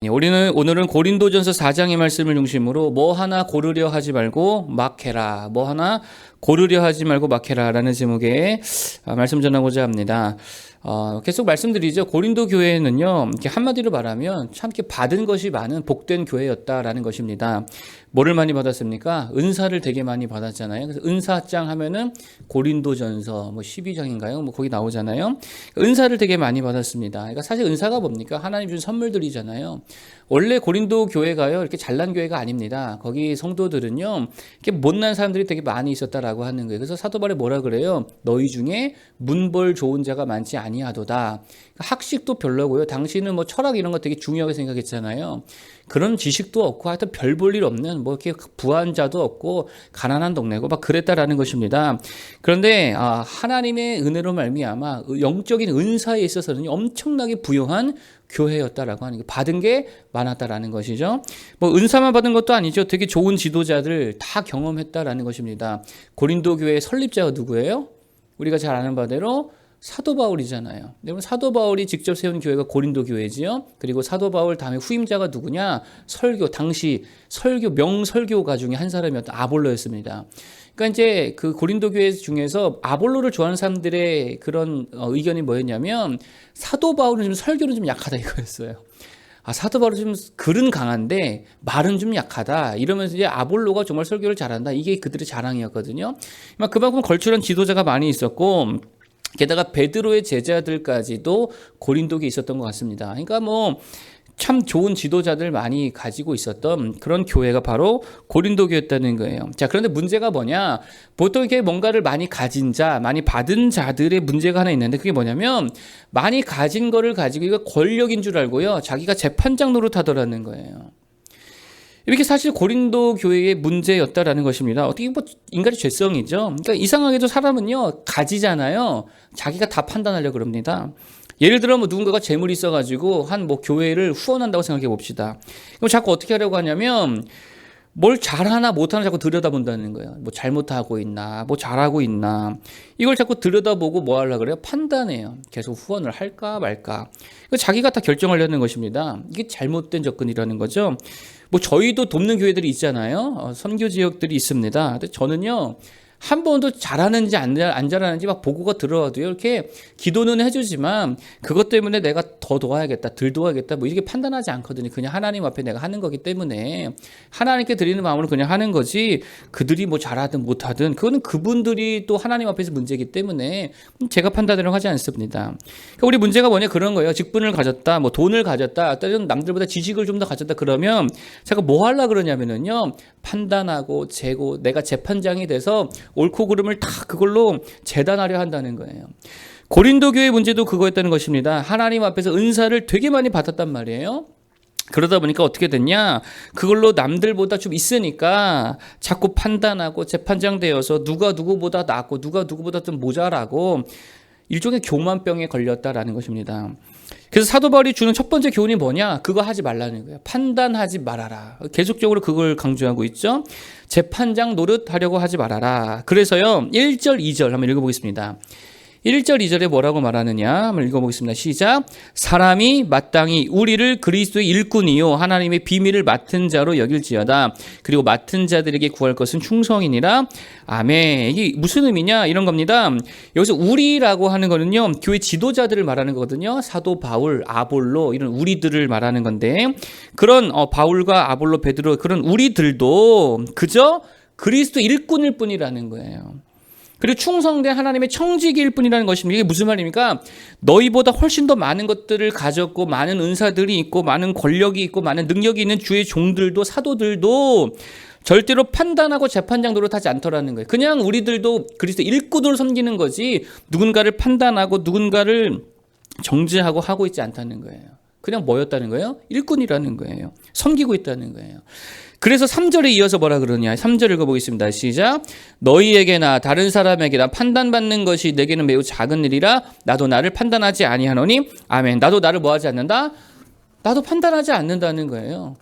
오늘은 고린도전서 4장의 말씀을 중심으로 뭐 하나 고르려 하지 말고 막 해라. 뭐 하나 고르려 하지 말고 막 해라 라는 제목의 말씀 전하고자 합니다. 계속 말씀드리죠. 고린도 교회는요, 이렇게 한마디로 말하면 참 이렇게 받은 것이 많은 복된 교회였다라는 것입니다. 뭐를 많이 받았습니까? 은사를 되게 많이 받았잖아요. 그래서 은사장 하면은 고린도전서 12장인가요? 거기 나오잖아요. 은사를 되게 많이 받았습니다. 그러니까 사실 은사가 뭡니까? 하나님 준 선물들이잖아요. 원래 고린도 교회가요, 이렇게 잘난 교회가 아닙니다. 거기 성도들은요, 이렇게 못난 사람들이 되게 많이 있었다라고 하는 거예요. 그래서 사도 바울이 뭐라 그래요? 너희 중에 문벌 좋은 자가 많지 아니하도다. 학식도 별로고요. 당신은 철학 이런 거 되게 중요하게 생각했잖아요. 그런 지식도 없고 하여튼 별 볼 일 없는 이렇게 부한 자도 없고 가난한 동네고 막 그랬다라는 것입니다. 그런데 하나님의 은혜로 말미암아 영적인 은사에 있어서는 엄청나게 부유한 교회였다라고 하는 게 받은 게 많았다라는 것이죠. 은사만 받은 것도 아니죠. 되게 좋은 지도자들 다 경험했다라는 것입니다. 고린도 교회의 설립자가 누구예요? 우리가 잘 아는 바대로 사도 바울이잖아요. 여러분, 사도 바울이 직접 세운 교회가 고린도 교회지요. 그리고 사도 바울 다음에 후임자가 누구냐? 당시 명설교가 중에 한 사람이었던 아볼로였습니다. 그러니까 이제 그 고린도 교회 중에서 아볼로를 좋아하는 사람들의 그런 의견이 뭐였냐면 사도 바울은 좀 설교는 좀 약하다 이거였어요. 사도 바울은 좀 글은 강한데 말은 좀 약하다. 이러면서 이제 아볼로가 정말 설교를 잘한다. 이게 그들의 자랑이었거든요. 그만큼 걸출한 지도자가 많이 있었고, 게다가 베드로의 제자들까지도 고린도에 있었던 것 같습니다. 그러니까 참 좋은 지도자들 많이 가지고 있었던 그런 교회가 바로 고린도 교회였다는 거예요. 자, 그런데 문제가 뭐냐? 보통 이렇게 뭔가를 많이 가진 자, 많이 받은 자들의 문제가 하나 있는데 그게 뭐냐면 많이 가진 거를 가지고 이거 권력인 줄 알고요. 자기가 재판장 노릇하더라는 거예요. 이렇게 사실 고린도 교회의 문제였다라는 것입니다. 어떻게 인간의 죄성이죠. 그러니까 이상하게도 사람은요, 가지잖아요. 자기가 다 판단하려고 그럽니다. 예를 들어 누군가가 재물이 있어가지고 한 교회를 후원한다고 생각해 봅시다. 그럼 자꾸 어떻게 하려고 하냐면 뭘 잘하나 못하나 자꾸 들여다본다는 거예요. 잘못하고 있나, 잘하고 있나. 이걸 자꾸 들여다보고 뭐 하려고 그래요? 판단해요. 계속 후원을 할까 말까. 자기가 다 결정하려는 것입니다. 이게 잘못된 접근이라는 거죠. 저희도 돕는 교회들이 있잖아요. 선교 지역들이 있습니다. 근데 저는요, 한 번도 잘하는지 안 잘하는지 보고가 들어와도요, 이렇게 기도는 해주지만 그것 때문에 내가 더 도와야겠다, 덜 도와야겠다, 이렇게 판단하지 않거든요. 그냥 하나님 앞에 내가 하는 거기 때문에 하나님께 드리는 마음으로 그냥 하는 거지, 그들이 잘하든 못하든 그거는 그분들이 또 하나님 앞에서 문제이기 때문에 제가 판단하려고 하지 않습니다. 그러니까 우리 문제가 뭐냐 그런 거예요. 직분을 가졌다, 돈을 가졌다, 또는 남들보다 지식을 좀 더 가졌다 그러면 제가 뭐 하려고 그러냐면요, 판단하고 재고 내가 재판장이 돼서 옳고 그름을 다 그걸로 재단하려 한다는 거예요. 고린도 교회 문제도 그거였다는 것입니다. 하나님 앞에서 은사를 되게 많이 받았단 말이에요. 그러다 보니까 어떻게 됐냐? 그걸로 남들보다 좀 있으니까 자꾸 판단하고 재판장 되어서 누가 누구보다 낫고 누가 누구보다 좀 모자라고 일종의 교만병에 걸렸다라는 것입니다. 그래서 사도 바울이 주는 첫 번째 교훈이 뭐냐? 그거 하지 말라는 거예요. 판단하지 말아라. 계속적으로 그걸 강조하고 있죠. 재판장 노릇하려고 하지 말아라. 그래서요, 1절, 2절 한번 읽어보겠습니다. 1절, 2절에 뭐라고 말하느냐 한번 읽어보겠습니다. 시작. 사람이 마땅히 우리를 그리스도의 일꾼이요 하나님의 비밀을 맡은 자로 여길지어다. 그리고 맡은 자들에게 구할 것은 충성이니라. 아멘. 이게 무슨 의미냐 이런 겁니다. 여기서 우리라고 하는 거는요, 교회 지도자들을 말하는 거거든요. 사도 바울, 아볼로 이런 우리들을 말하는 건데, 그런 바울과 아볼로, 베드로 그런 우리들도 그저 그리스도 일꾼일 뿐이라는 거예요. 그리고 충성된 하나님의 청지기일 뿐이라는 것입니다. 이게 무슨 말입니까? 너희보다 훨씬 더 많은 것들을 가졌고 많은 은사들이 있고 많은 권력이 있고 많은 능력이 있는 주의 종들도 사도들도 절대로 판단하고 재판장 노릇하지 않더라는 거예요. 그냥 우리들도 그리스도 일꾼으로 섬기는 거지 누군가를 판단하고 누군가를 정죄하고 하고 있지 않다는 거예요. 그냥 뭐였다는 거예요? 일꾼이라는 거예요. 섬기고 있다는 거예요. 그래서 3절에 이어서 뭐라 그러냐. 3절 읽어보겠습니다. 시작. 너희에게나 다른 사람에게나 판단받는 것이 내게는 매우 작은 일이라 나도 나를 판단하지 아니하노니. 아멘. 나도 나를 뭐 하지 않는다? 나도 판단하지 않는다는 거예요.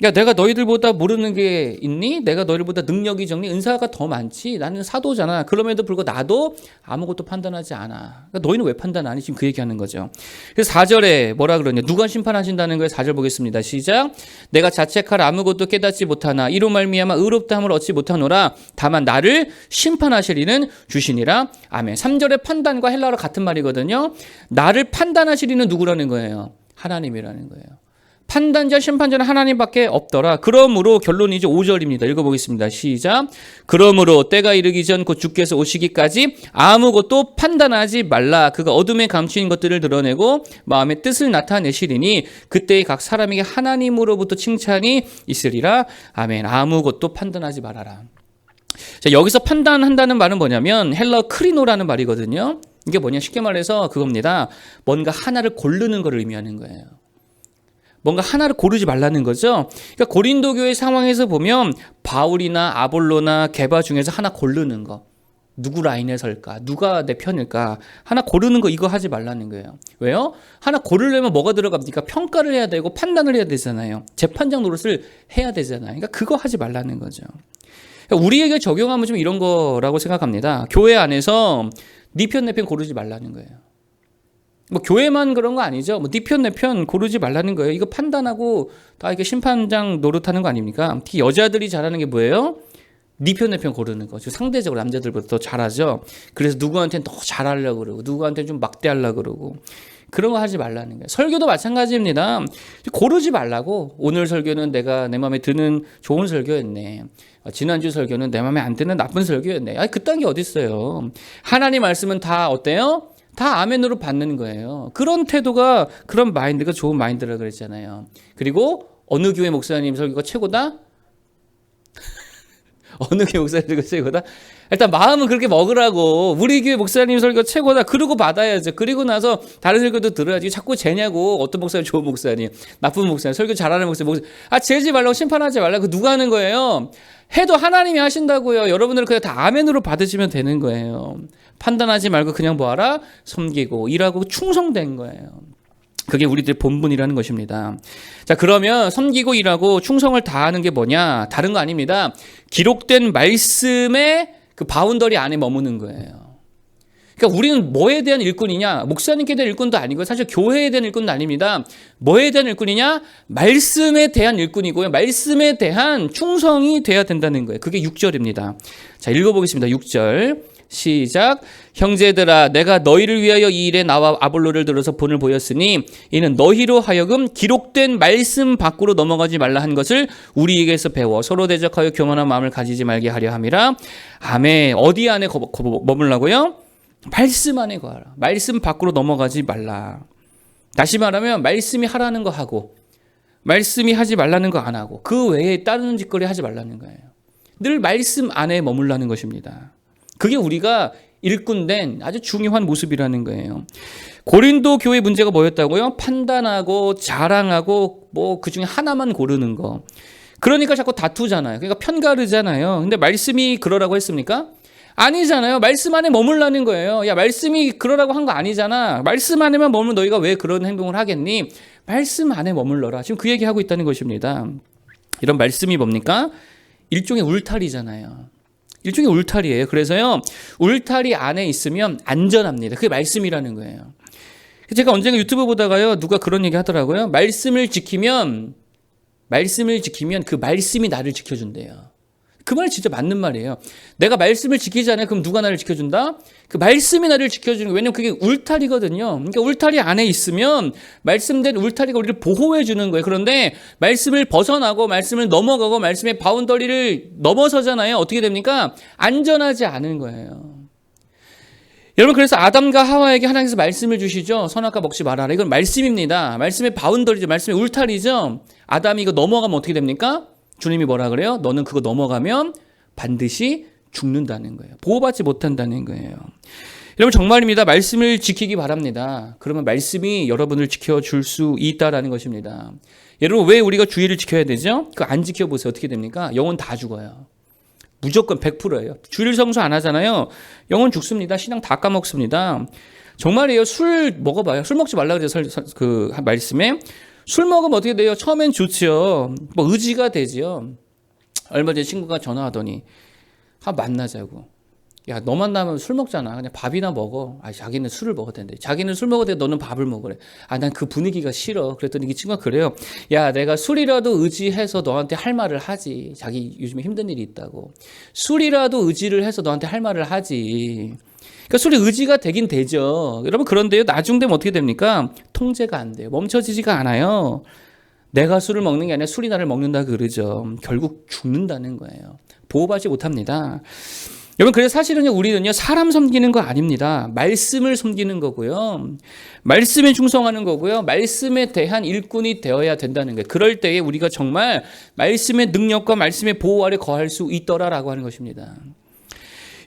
야, 내가 너희들보다 모르는 게 있니? 내가 너희들보다 능력이 적니? 은사가 더 많지? 나는 사도잖아. 그럼에도 불구하고 나도 아무것도 판단하지 않아. 그러니까 너희는 왜 판단하니? 지금 그 얘기하는 거죠. 그래서 4절에 뭐라 그러냐? 누가 심판하신다는 거예요? 4절 보겠습니다. 시작. 내가 자책하라 아무것도 깨닫지 못하나 이로 말미암아 의롭다함을 얻지 못하노라. 다만 나를 심판하시리는 주시니라. 아멘. 3절의 판단과 헬라어로 같은 말이거든요. 나를 판단하시리는 누구라는 거예요? 하나님이라는 거예요. 판단자, 심판자는 하나님밖에 없더라. 그러므로 결론이죠. 5절입니다. 읽어보겠습니다. 시작. 그러므로 때가 이르기 전 곧 주께서 오시기까지 아무것도 판단하지 말라. 그가 어둠에 감추인 것들을 드러내고 마음의 뜻을 나타내시리니 그때의 각 사람에게 하나님으로부터 칭찬이 있으리라. 아멘. 아무것도 판단하지 말아라. 자, 여기서 판단한다는 말은 뭐냐면 헬라어 크리노라는 말이거든요. 이게 뭐냐? 쉽게 말해서 그겁니다. 뭔가 하나를 고르는 걸 의미하는 거예요. 뭔가 하나를 고르지 말라는 거죠. 그러니까 고린도 교회 상황에서 보면 바울이나 아볼로나 게바 중에서 하나 고르는 거. 누구 라인에 설까? 누가 내 편일까? 하나 고르는 거 이거 하지 말라는 거예요. 왜요? 하나 고르려면 뭐가 들어갑니까? 평가를 해야 되고 판단을 해야 되잖아요. 재판장 노릇을 해야 되잖아요. 그러니까 그거 하지 말라는 거죠. 그러니까 우리에게 적용하면 좀 이런 거라고 생각합니다. 교회 안에서 네 편 내 편 고르지 말라는 거예요. 뭐 교회만 그런 거 아니죠. 뭐 네 편 내 편 고르지 말라는 거예요. 이거 판단하고 다 이렇게 심판장 노릇하는 거 아닙니까? 특히 여자들이 잘하는 게 뭐예요? 네 편 내 편 고르는 거. 상대적으로 남자들보다 더 잘하죠. 그래서 누구한테는 더 잘하려고 그러고 누구한테는 좀 막대하려고 그러고 그런 거 하지 말라는 거예요. 설교도 마찬가지입니다. 고르지 말라고. 오늘 설교는 내가 내 마음에 드는 좋은 설교였네. 지난주 설교는 내 마음에 안 드는 나쁜 설교였네. 아니 그딴 게 어디 있어요. 하나님 말씀은 다 어때요? 다 아멘으로 받는 거예요. 그런 태도가 그런 마인드가 좋은 마인드라고 그랬잖아요. 그리고 어느 교회 목사님 설교가 최고다? 어느 교회 목사님 설교가 최고다? 일단 마음은 그렇게 먹으라고. 우리 교회 목사님 설교가 최고다. 그러고 받아야죠. 그리고 나서 다른 설교도 들어야지. 자꾸 재냐고. 어떤 목사님 좋은 목사님, 나쁜 목사님, 설교 잘하는 목사님. 재지 말라고 심판하지 말라고. 그 누가 하는 거예요? 해도 하나님이 하신다고요. 여러분들은 그냥 다 아멘으로 받으시면 되는 거예요. 판단하지 말고 그냥 뭐하라? 섬기고 일하고 충성된 거예요. 그게 우리들의 본분이라는 것입니다. 자, 그러면 섬기고 일하고 충성을 다하는 게 뭐냐? 다른 거 아닙니다. 기록된 말씀의 그 바운더리 안에 머무는 거예요. 그러니까 우리는 뭐에 대한 일꾼이냐? 목사님께 대한 일꾼도 아니고 사실 교회에 대한 일꾼도 아닙니다. 뭐에 대한 일꾼이냐? 말씀에 대한 일꾼이고요. 말씀에 대한 충성이 돼야 된다는 거예요. 그게 6절입니다. 자, 읽어보겠습니다. 6절. 시작. 형제들아 내가 너희를 위하여 이 일에 나와 아볼로를 들어서 본을 보였으니 이는 너희로 하여금 기록된 말씀 밖으로 넘어가지 말라 한 것을 우리에게서 배워 서로 대적하여 교만한 마음을 가지지 말게 하려 함이라. 아멘. 어디 안에 머물라고요? 말씀 안에 거하라. 말씀 밖으로 넘어가지 말라. 다시 말하면 말씀이 하라는 거 하고 말씀이 하지 말라는 거 안 하고 그 외에 다른 짓거리 하지 말라는 거예요. 늘 말씀 안에 머물라는 것입니다. 그게 우리가 일꾼된 아주 중요한 모습이라는 거예요. 고린도 교회 문제가 뭐였다고요? 판단하고 자랑하고 뭐 그중에 하나만 고르는 거. 그러니까 자꾸 다투잖아요. 그러니까 편가르잖아요. 근데 말씀이 그러라고 했습니까? 아니잖아요. 말씀 안에 머물라는 거예요. 야, 말씀이 그러라고 한 거 아니잖아. 말씀 안에만 머물면 너희가 왜 그런 행동을 하겠니? 말씀 안에 머물러라. 지금 그 얘기하고 있다는 것입니다. 이런 말씀이 뭡니까? 일종의 울타리잖아요. 일종의 울타리예요. 그래서요, 울타리 안에 있으면 안전합니다. 그게 말씀이라는 거예요. 제가 언젠가 유튜브 보다가요, 누가 그런 얘기 하더라고요. 말씀을 지키면 그 말씀이 나를 지켜준대요. 그 말 진짜 맞는 말이에요. 내가 말씀을 지키지 않아요? 그럼 누가 나를 지켜준다? 그 말씀이 나를 지켜주는 거예요. 왜냐면 그게 울타리거든요. 그러니까 울타리 안에 있으면 말씀된 울타리가 우리를 보호해 주는 거예요. 그런데 말씀을 벗어나고 말씀을 넘어가고 말씀의 바운더리를 넘어서잖아요. 어떻게 됩니까? 안전하지 않은 거예요. 여러분, 그래서 아담과 하와에게 하나님께서 말씀을 주시죠. 선악과 먹지 말아라. 이건 말씀입니다. 말씀의 바운더리죠. 말씀의 울타리죠. 아담이 이거 넘어가면 어떻게 됩니까? 주님이 뭐라 그래요? 너는 그거 넘어가면 반드시 죽는다는 거예요. 보호받지 못한다는 거예요. 여러분, 정말입니다. 말씀을 지키기 바랍니다. 그러면 말씀이 여러분을 지켜줄 수 있다라는 것입니다. 여러분, 왜 우리가 주의를 지켜야 되죠? 그거 안 지켜보세요. 어떻게 됩니까? 영혼 다 죽어요. 무조건 100%예요. 주일 성수 안 하잖아요. 영혼 죽습니다. 신앙 다 까먹습니다. 정말이에요. 술 먹어봐요. 술 먹지 말라 그래요. 그 말씀에. 술 먹으면 어떻게 돼요? 처음엔 좋죠. 뭐 의지가 되지요. 얼마 전에 친구가 전화하더니 만나자고. 야, 너 만나면 술 먹잖아. 그냥 밥이나 먹어. 자기는 술을 먹어야 된대. 자기는 술 먹어야 돼. 너는 밥을 먹으래. 난 그 분위기가 싫어. 그랬더니 이 친구가 그래요. 야, 내가 술이라도 의지해서 너한테 할 말을 하지. 자기 요즘에 힘든 일이 있다고. 술이라도 의지를 해서 너한테 할 말을 하지. 그러니까 술이 의지가 되긴 되죠. 여러분, 그런데요, 나중 되면 어떻게 됩니까? 통제가 안 돼요. 멈춰지지가 않아요. 내가 술을 먹는 게 아니라 술이 나를 먹는다 그러죠. 결국 죽는다는 거예요. 보호받지 못합니다. 여러분, 그래서 사실은요, 우리는요, 사람 섬기는 거 아닙니다. 말씀을 섬기는 거고요. 말씀에 충성하는 거고요. 말씀에 대한 일꾼이 되어야 된다는 거예요. 그럴 때에 우리가 정말 말씀의 능력과 말씀의 보호 아래 거할 수 있더라라고 하는 것입니다.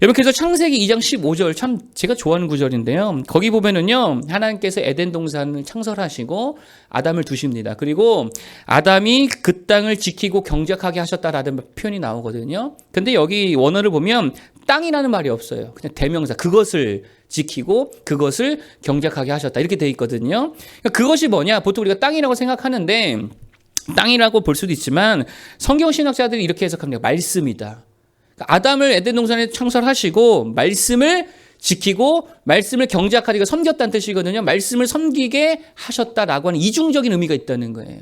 여러분, 그래서 창세기 2장 15절 참 제가 좋아하는 구절인데요. 거기 보면은요, 하나님께서 에덴 동산을 창설하시고 아담을 두십니다. 그리고 아담이 그 땅을 지키고 경작하게 하셨다라는 표현이 나오거든요. 근데 여기 원어를 보면 땅이라는 말이 없어요. 그냥 대명사, 그것을 지키고 그것을 경작하게 하셨다, 이렇게 돼 있거든요. 그러니까 그것이 뭐냐? 보통 우리가 땅이라고 생각하는데, 땅이라고 볼 수도 있지만 성경 신학자들이 이렇게 해석합니다. 말씀이다. 아담을 에덴 동산에 창설하시고 말씀을 지키고 말씀을 경작하리가 섬겼다는 뜻이거든요. 말씀을 섬기게 하셨다라고 하는 이중적인 의미가 있다는 거예요.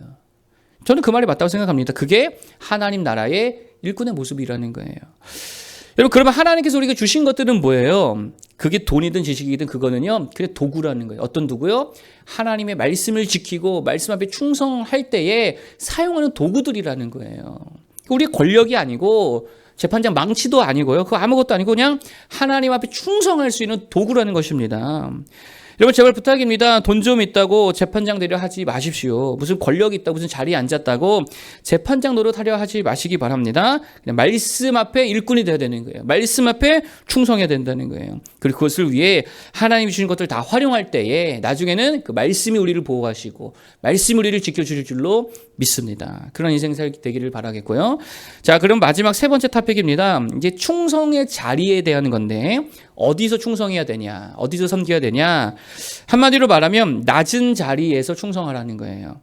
저는 그 말이 맞다고 생각합니다. 그게 하나님 나라의 일꾼의 모습이라는 거예요. 여러분, 그러면 하나님께서 우리가 주신 것들은 뭐예요? 그게 돈이든 지식이든 그거는요, 그게 도구라는 거예요. 어떤 도구요? 하나님의 말씀을 지키고 말씀 앞에 충성할 때에 사용하는 도구들이라는 거예요. 우리 권력이 아니고 재판장 망치도 아니고요. 그거 아무것도 아니고 그냥 하나님 앞에 충성할 수 있는 도구라는 것입니다. 여러분, 제발 부탁입니다. 돈 좀 있다고 재판장 되려 하지 마십시오. 무슨 권력이 있다고 무슨 자리에 앉았다고 재판장 노릇하려 하지 마시기 바랍니다. 그냥 말씀 앞에 일꾼이 되어야 되는 거예요. 말씀 앞에 충성해야 된다는 거예요. 그리고 그것을 위해 하나님이 주신 것들 다 활용할 때에 나중에는 그 말씀이 우리를 보호하시고 말씀이 우리를 지켜주실 줄로 믿습니다. 그런 인생 살 되기를 바라겠고요. 자, 그럼 마지막 세 번째 토픽입니다. 이제 충성의 자리에 대한 건데, 어디서 충성해야 되냐, 어디서 섬겨야 되냐. 한마디로 말하면 낮은 자리에서 충성하라는 거예요.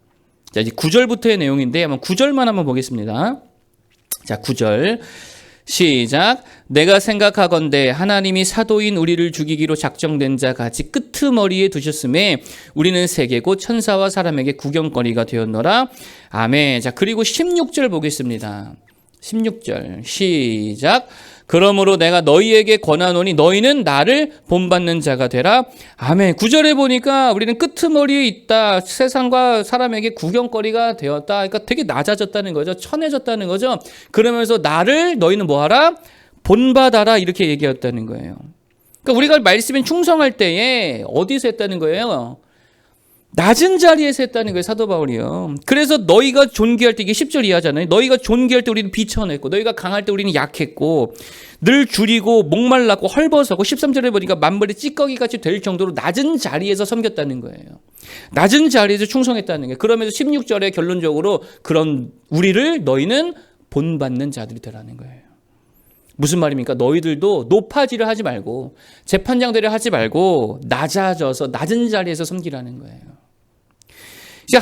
자, 이제 9절부터의 내용인데 한번 9절만 한번 보겠습니다. 자, 9절 시작. 내가 생각하건대 하나님이 사도인 우리를 죽이기로 작정된 자 같이 끄트머리에 두셨음에 우리는 세계 곧 천사와 사람에게 구경거리가 되었노라. 아멘. 자, 그리고 16절 보겠습니다. 16절 시작. 그러므로 내가 너희에게 권하노니 너희는 나를 본받는 자가 되라. 아멘. 9절에 보니까 우리는 끄트머리에 있다. 세상과 사람에게 구경거리가 되었다. 그러니까 되게 낮아졌다는 거죠. 천해졌다는 거죠. 그러면서 나를 너희는 뭐하라? 본받아라. 이렇게 얘기했다는 거예요. 그러니까 우리가 말씀에 충성할 때에 어디서 했다는 거예요? 낮은 자리에서 했다는 거예요, 사도 바울이요. 그래서 너희가 존귀할 때, 이게 10절 이하잖아요. 너희가 존귀할 때 우리는 비천했고, 너희가 강할 때 우리는 약했고, 늘 줄이고 목말랐고 헐벗었고, 13절에 보니까 만물의 찌꺼기같이 될 정도로 낮은 자리에서 섬겼다는 거예요. 낮은 자리에서 충성했다는 거예요. 그러면서 16절에 결론적으로 그런 우리를 너희는 본받는 자들이 되라는 거예요. 무슨 말입니까? 너희들도 높아지려 하지 말고 재판장 되려 하지 말고 낮아져서 낮은 자리에서 섬기라는 거예요.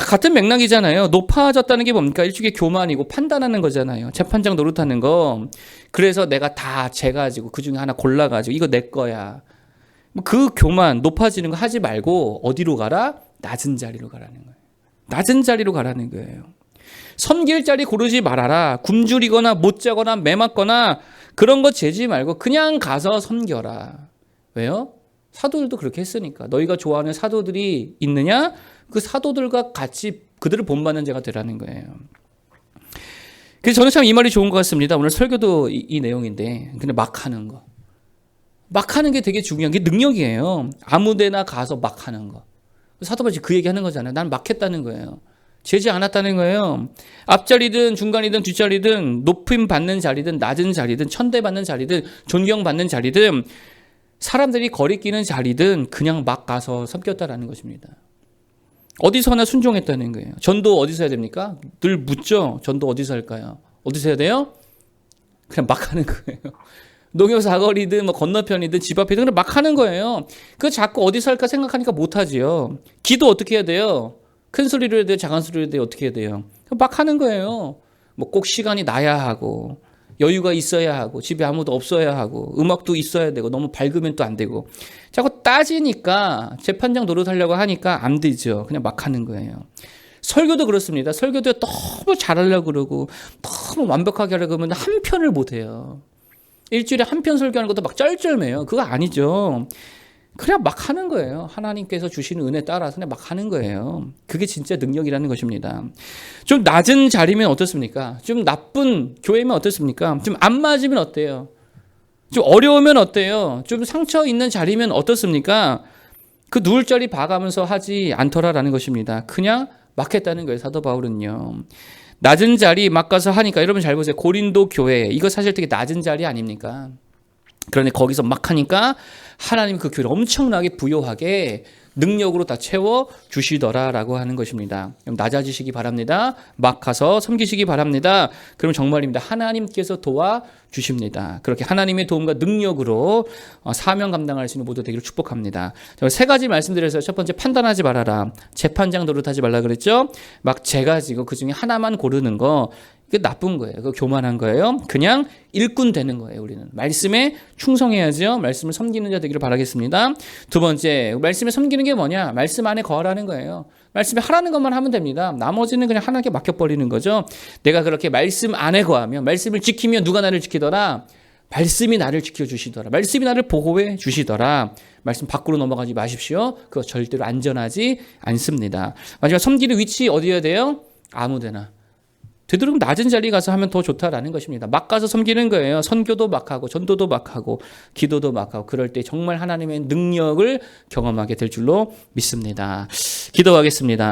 같은 맥락이잖아요. 높아졌다는 게 뭡니까? 일종의 교만이고 판단하는 거잖아요. 재판장 노릇하는 거. 그래서 내가 다 재가지고 그중에 하나 골라가지고 이거 내 거야. 그 교만, 높아지는 거 하지 말고 어디로 가라? 낮은 자리로 가라는 거예요. 낮은 자리로 가라는 거예요. 섬길 자리 고르지 말아라. 굶주리거나 못 자거나 매맞거나 그런 거 재지 말고 그냥 가서 섬겨라. 왜요? 사도들도 그렇게 했으니까. 너희가 좋아하는 사도들이 있느냐? 그 사도들과 같이 그들을 본받는 자가 되라는 거예요. 그래서 저는 참 이 말이 좋은 것 같습니다. 오늘 설교도 이 내용인데, 근데 막 하는 거. 막 하는 게 되게 중요한 게 능력이에요. 아무 데나 가서 막 하는 거. 사도 바울이 그 얘기 하는 거잖아요. 난 막 했다는 거예요. 재지 않았다는 거예요. 앞자리든 중간이든 뒷자리든 높임 받는 자리든 낮은 자리든 천대받는 자리든 존경받는 자리든 사람들이 거리끼는 자리든 그냥 막 가서 섬겼다라는 것입니다. 어디서나 순종했다는 거예요. 전도 어디서 해야 됩니까? 늘 묻죠. 전도 어디서 할까요? 어디서 해야 돼요? 그냥 막 하는 거예요. 농협 사거리든 뭐 건너편이든 집 앞이든 그냥 막 하는 거예요. 그 자꾸 어디서 할까 생각하니까 못 하지요. 기도 어떻게 해야 돼요? 큰 소리로 해야 돼요? 작은 소리로 해야 돼요? 어떻게 해야 돼요? 막 하는 거예요. 뭐 꼭 시간이 나야 하고 여유가 있어야 하고 집에 아무도 없어야 하고 음악도 있어야 되고 너무 밝으면 또 안 되고 자꾸 따지니까 재판장 노릇하려고 하니까 안 되죠. 그냥 막 하는 거예요. 설교도 그렇습니다. 설교도 너무 잘하려고 그러고 너무 완벽하게 하려고 하면 한 편을 못 해요. 일주일에 한 편 설교하는 것도 막 쩔쩔매요. 그거 아니죠. 그냥 막 하는 거예요. 하나님께서 주시는 은혜 따라서 그냥 막 하는 거예요. 그게 진짜 능력이라는 것입니다. 좀 낮은 자리면 어떻습니까? 좀 나쁜 교회면 어떻습니까? 좀 안 맞으면 어때요? 좀 어려우면 어때요? 좀 상처 있는 자리면 어떻습니까? 그 누울 자리 봐가면서 하지 않더라라는 것입니다. 그냥 막 했다는 거예요. 사도 바울은요. 낮은 자리 막 가서 하니까 여러분 잘 보세요. 고린도 교회 이거 사실 되게 낮은 자리 아닙니까? 그런데 거기서 막 하니까 하나님이 그 교회를 엄청나게 부요하게 능력으로 다 채워 주시더라라고 하는 것입니다. 그럼 낮아지시기 바랍니다. 막 가서 섬기시기 바랍니다. 그럼 정말입니다. 하나님께서 도와주십니다. 그렇게 하나님의 도움과 능력으로 사명 감당할 수 있는 모두 되기를 축복합니다. 세 가지 말씀드렸어요. 첫 번째, 판단하지 말아라. 재판장 노릇하지 말라 그랬죠. 막 재가지고 그중에 하나만 고르는 거 그게 나쁜 거예요. 그거 교만한 거예요. 그냥 일꾼 되는 거예요. 우리는 말씀에 충성해야죠. 말씀을 섬기는 자 되기를 바라겠습니다. 두 번째, 말씀에 섬기는 게 뭐냐? 말씀 안에 거하라는 거예요. 말씀에 하라는 것만 하면 됩니다. 나머지는 그냥 하나님께 맡겨버리는 거죠. 내가 그렇게 말씀 안에 거하면, 말씀을 지키면 누가 나를 지키더라? 말씀이 나를 지켜주시더라. 말씀이 나를 보호해 주시더라. 말씀 밖으로 넘어가지 마십시오. 그거 절대로 안전하지 않습니다. 마지막, 섬기는 위치 어디여야 돼요? 아무데나. 되도록 낮은 자리에 가서 하면 더 좋다라는 것입니다. 막 가서 섬기는 거예요. 선교도 막 하고 전도도 막 하고 기도도 막 하고 그럴 때 정말 하나님의 능력을 경험하게 될 줄로 믿습니다. 기도하겠습니다.